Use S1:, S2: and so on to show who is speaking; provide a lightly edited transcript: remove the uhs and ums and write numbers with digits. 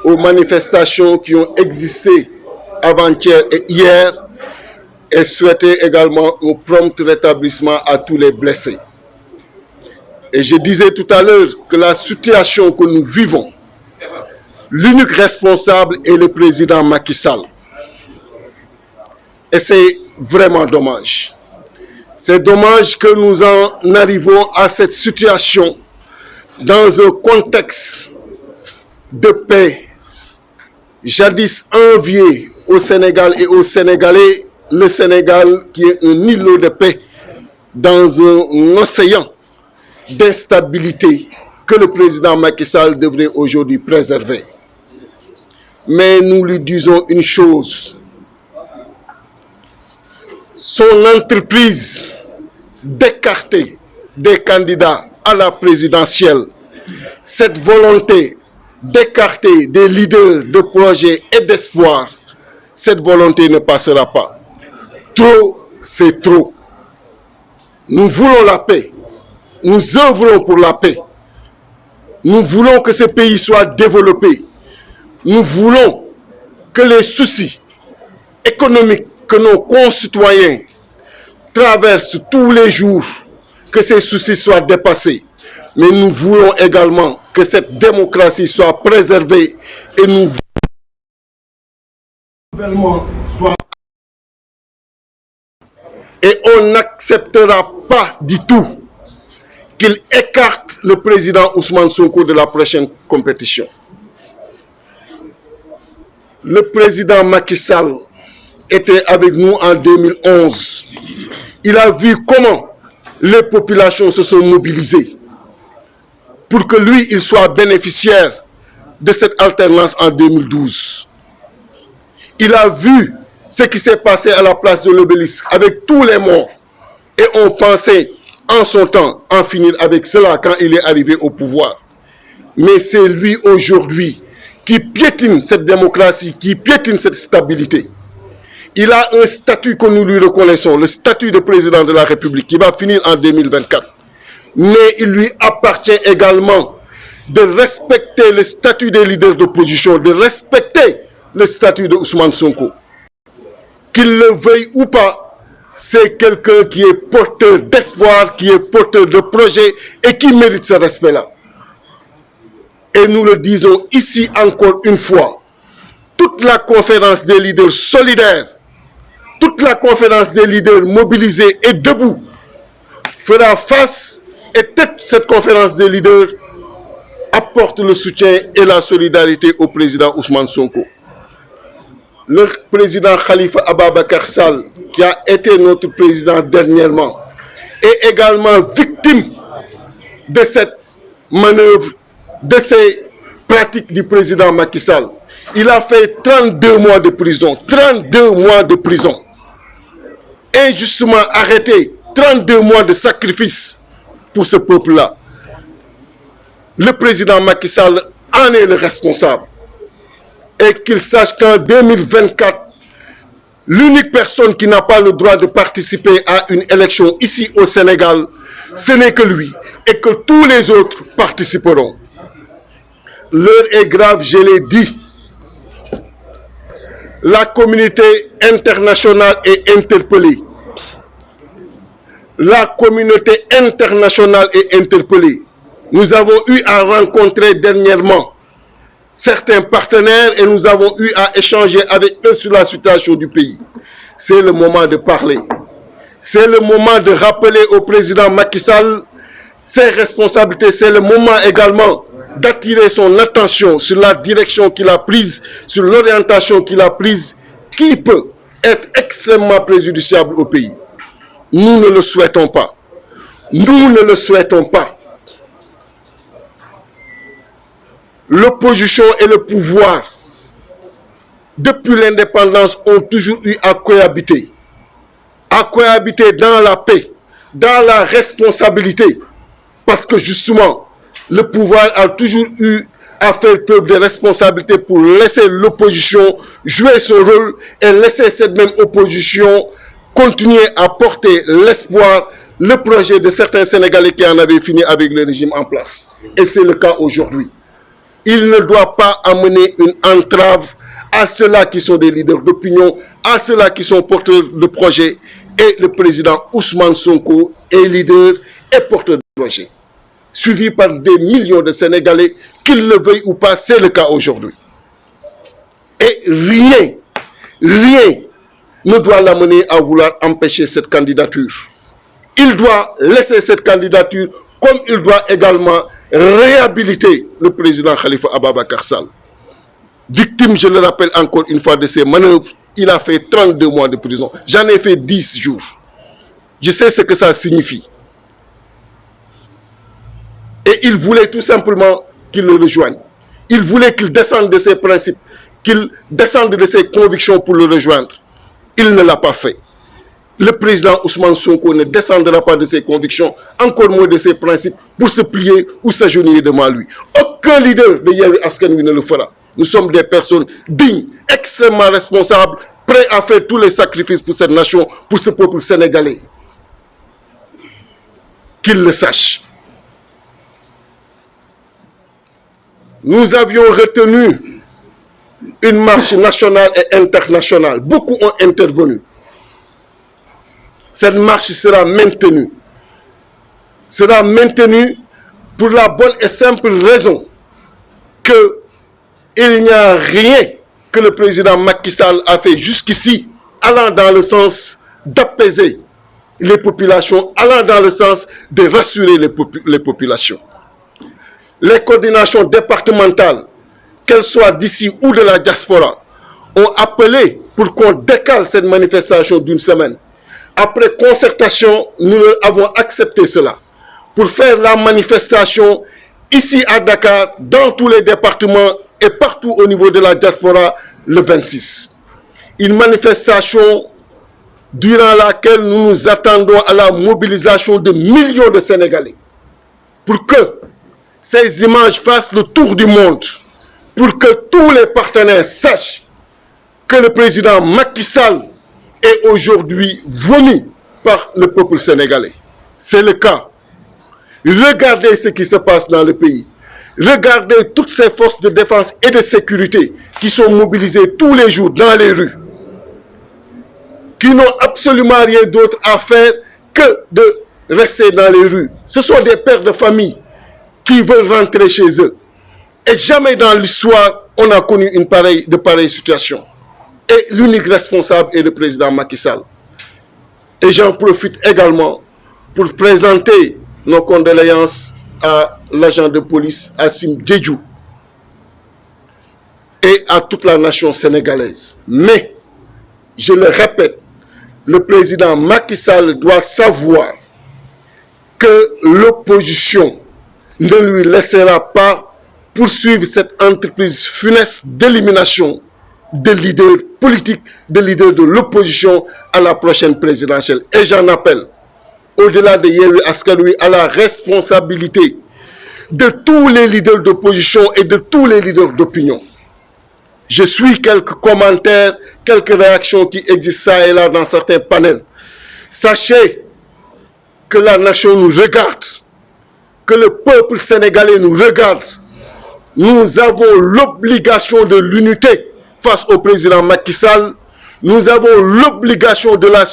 S1: aux manifestations qui ont existé avant-hier et hier et souhaiter également un prompt rétablissement à tous les blessés. Et je disais tout à l'heure que la situation que nous vivons, l'unique responsable est le président Macky Sall. Et c'est vraiment dommage. C'est dommage que nous en arrivons à cette situation dans un contexte de paix, jadis envié au Sénégal et aux Sénégalais, le Sénégal qui est un îlot de paix dans un océan d'instabilité que le président Macky Sall devrait aujourd'hui préserver. Mais nous lui disons une chose, son entreprise d'écarter des candidats à la présidentielle, cette volonté d'écarter des leaders de projets et d'espoir, cette volonté ne passera pas. Trop, c'est trop. Nous voulons la paix. Nous œuvrons pour la paix. Nous voulons que ce pays soit développé. Nous voulons que les soucis économiques que nos concitoyens traversent tous les jours, que ces soucis soient dépassés. Mais nous voulons également que cette démocratie soit préservée et nous voulons soit. Et on n'acceptera pas du tout qu'il écarte le président Ousmane Sonko de la prochaine compétition. Le président Macky Sall était avec nous en 2011. Il a vu comment les populations se sont mobilisées pour que lui, il soit bénéficiaire de cette alternance en 2012. Il a vu ce qui s'est passé à la place de l'Obélisque avec tous les morts. Et on pensait en son temps en finir avec cela quand il est arrivé au pouvoir. Mais c'est lui aujourd'hui qui piétine cette démocratie, qui piétine cette stabilité. Il a un statut que nous lui reconnaissons, le statut de président de la République, qui va finir en 2024. Mais il lui appartient également de respecter le statut des leaders d'opposition, de respecter le statut de Ousmane Sonko. Qu'il le veuille ou pas, c'est quelqu'un qui est porteur d'espoir, qui est porteur de projet et qui mérite ce respect-là. Et nous le disons ici encore une fois, toute la conférence des leaders solidaires, toute la conférence des leaders mobilisés et debout fera face, et toute cette conférence des leaders apporte le soutien et la solidarité au président Ousmane Sonko. Le président Khalifa Ababacar Sall, qui a été notre président dernièrement, est également victime de cette manœuvre, de ces pratiques du président Macky Sall. Il a fait 32 mois de prison, 32 mois de prison. Injustement arrêté, 32 mois de sacrifice pour ce peuple-là. Le président Macky Sall en est le responsable. Et qu'il sache qu'en 2024, l'unique personne qui n'a pas le droit de participer à une élection ici au Sénégal, ce n'est que lui, et que tous les autres participeront. L'heure est grave, je l'ai dit. La communauté internationale est interpellée. La communauté internationale est interpellée. Nous avons eu à rencontrer dernièrement certains partenaires et nous avons eu à échanger avec eux sur la situation du pays. C'est le moment de parler. C'est le moment de rappeler au président Macky Sall ses responsabilités. C'est le moment également d'attirer son attention sur la direction qu'il a prise, sur l'orientation qu'il a prise, qui peut être extrêmement préjudiciable au pays. Nous ne le souhaitons pas. Nous ne le souhaitons pas. L'opposition et le pouvoir, depuis l'indépendance, ont toujours eu à cohabiter dans la paix, dans la responsabilité, parce que justement, le pouvoir a toujours eu à faire preuve de responsabilité pour laisser l'opposition jouer son rôle et laisser cette même opposition continuer à porter l'espoir, le projet de certains Sénégalais qui en avaient fini avec le régime en place. Et c'est le cas aujourd'hui. il ne doit pas amener une entrave à ceux-là qui sont des leaders d'opinion, à ceux-là qui sont porteurs de projets. Et le président Ousmane Sonko est leader et porteur de projets, suivi par des millions de Sénégalais, qu'ils le veuillent ou pas, c'est le cas aujourd'hui. Et rien ne doit l'amener à vouloir empêcher cette candidature. Il doit laisser cette candidature, comme il doit également réhabiliter le président Khalifa Ababacar Sall. Victime, je le rappelle encore une fois, de ces manœuvres, il a fait 32 mois de prison. J'en ai fait 10 jours. Je sais ce que ça signifie. Et il voulait tout simplement qu'il le rejoigne. Il voulait qu'il descende de ses principes, qu'il descende de ses convictions pour le rejoindre. Il ne l'a pas fait. Le président Ousmane Sonko ne descendra pas de ses convictions, encore moins de ses principes, pour se plier ou s'agenouiller devant lui. Aucun leader de Yewwi Askan Wi ne le fera. Nous sommes des personnes dignes, extrêmement responsables, prêts à faire tous les sacrifices pour cette nation, pour ce peuple sénégalais. Qu'il le sache. Nous avions retenu une marche nationale et internationale. Beaucoup ont intervenu. Cette marche sera maintenue. Sera maintenue pour la bonne et simple raison qu'il n'y a rien que le président Macky Sall a fait jusqu'ici allant dans le sens d'apaiser les populations, allant dans le sens de rassurer les populations. Les coordinations départementales, qu'elles soient d'ici ou de la diaspora, ont appelé pour qu'on décale cette manifestation d'une semaine. Après concertation, nous avons accepté cela pour faire la manifestation ici à Dakar, dans tous les départements et partout au niveau de la diaspora le 26. Une manifestation durant laquelle nous nous attendons à la mobilisation de millions de Sénégalais pour que ces images fassent le tour du monde, pour que tous les partenaires sachent que le président Macky Sall est aujourd'hui venu par le peuple sénégalais. C'est le cas. Regardez ce qui se passe dans le pays. Regardez toutes ces forces de défense et de sécurité qui sont mobilisées tous les jours dans les rues, qui n'ont absolument rien d'autre à faire que de rester dans les rues. Ce sont des pères de famille qui veulent rentrer chez eux. Et jamais dans l'histoire, on a connu de pareille situation. Et l'unique responsable est le président Macky Sall. Et j'en profite également pour présenter nos condoléances à l'agent de police Assim Diédhiou et à toute la nation sénégalaise. Mais, je le répète, le président Macky Sall doit savoir que l'opposition ne lui laissera pas poursuivre cette entreprise funeste d'élimination des leaders politiques, des leaders de l'opposition à la prochaine présidentielle. Et j'en appelle, au-delà de Yewwi Askan Wi, à la responsabilité de tous les leaders d'opposition et de tous les leaders d'opinion. Je suis quelques commentaires, quelques réactions qui existent ça et là dans certains panels. Sachez que la nation nous regarde, que le peuple sénégalais nous regarde. Nous avons l'obligation de l'unité face au président Macky Sall. Nous avons l'obligation de la